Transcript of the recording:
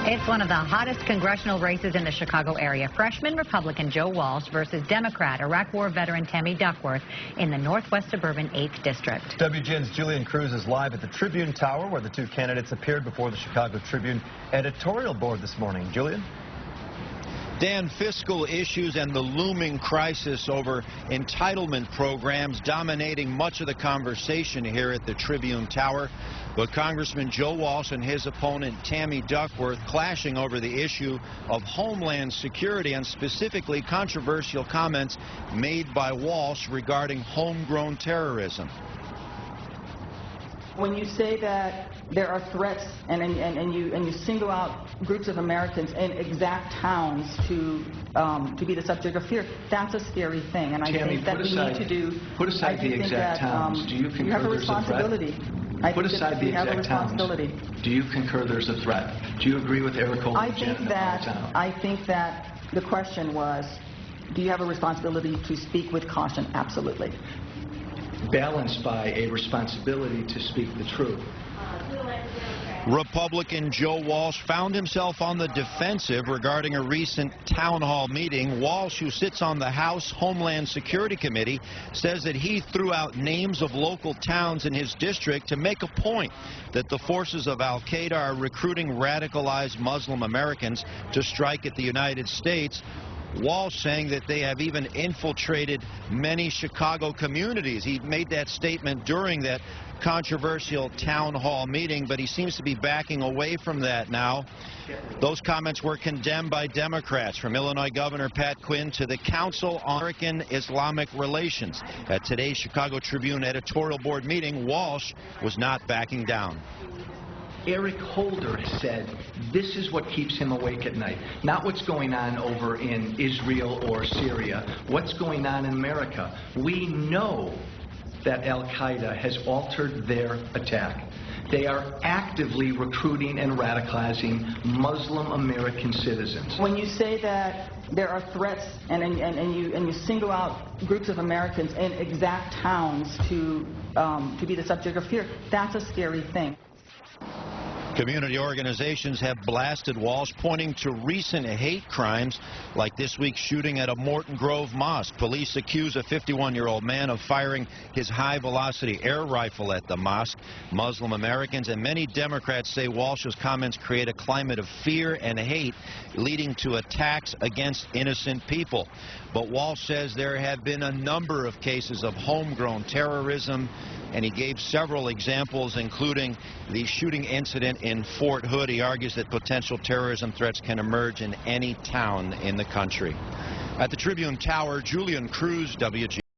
It's one of the hottest congressional races in the Chicago area. Freshman Republican Joe Walsh versus Democrat Iraq War veteran Tammy Duckworth in the Northwest Suburban 8th District. WGN's Julian Cruz is live at the Tribune Tower, where the two candidates appeared before the Chicago Tribune editorial board this morning. Julian? Dan, fiscal issues and the looming crisis over entitlement programs dominating much of the conversation here at the Tribune Tower. But Congressman Joe Walsh and his opponent Tammy Duckworth clashing over the issue of homeland security and specifically controversial comments made by Walsh regarding homegrown terrorism. When you say that there are threats and you single out groups of Americans in exact towns to be the subject of fear, that's a scary thing. And I think that we need to do. Put aside the exact towns. Do you concur you have a there's responsibility? A threat? Put aside the exact towns. Do you concur there's a threat? Do you agree with Eric Holder's I think that the question was, do you have a responsibility to speak with caution? Absolutely. Balanced by a responsibility to speak the truth. Republican Joe Walsh found himself on the defensive regarding a recent town hall meeting. Walsh, who sits on the House Homeland Security Committee, says that he threw out names of local towns in his district to make a point that the forces of al-Qaeda are recruiting radicalized Muslim Americans to strike at the United States. Walsh saying that they have even infiltrated many Chicago communities. He made that statement during that controversial town hall meeting, but he seems to be backing away from that now. Those comments were condemned by Democrats, from Illinois Governor Pat Quinn to the Council on American-Islamic Relations. At today's Chicago Tribune editorial board meeting, Walsh was not backing down. Eric Holder has said this is what keeps him awake at night. Not what's going on over in Israel or Syria. What's going on in America. We know that al-Qaeda has altered their attack. They are actively recruiting and radicalizing Muslim American citizens. When you say that there are threats and you single out groups of Americans in exact towns to be the subject of fear, that's a scary thing. Community organizations have blasted Walsh, pointing to recent hate crimes like this week's shooting at a Morton Grove mosque. Police accuse a 51-year-old man of firing his high-velocity air rifle at the mosque. Muslim Americans and many Democrats say Walsh's comments create a climate of fear and hate, leading to attacks against innocent people. But Walsh says there have been a number of cases of homegrown terrorism, and he gave several examples, including the shooting incident in Fort Hood. He argues that potential terrorism threats can emerge in any town in the country. At the Tribune Tower, Julian Cruz, WG.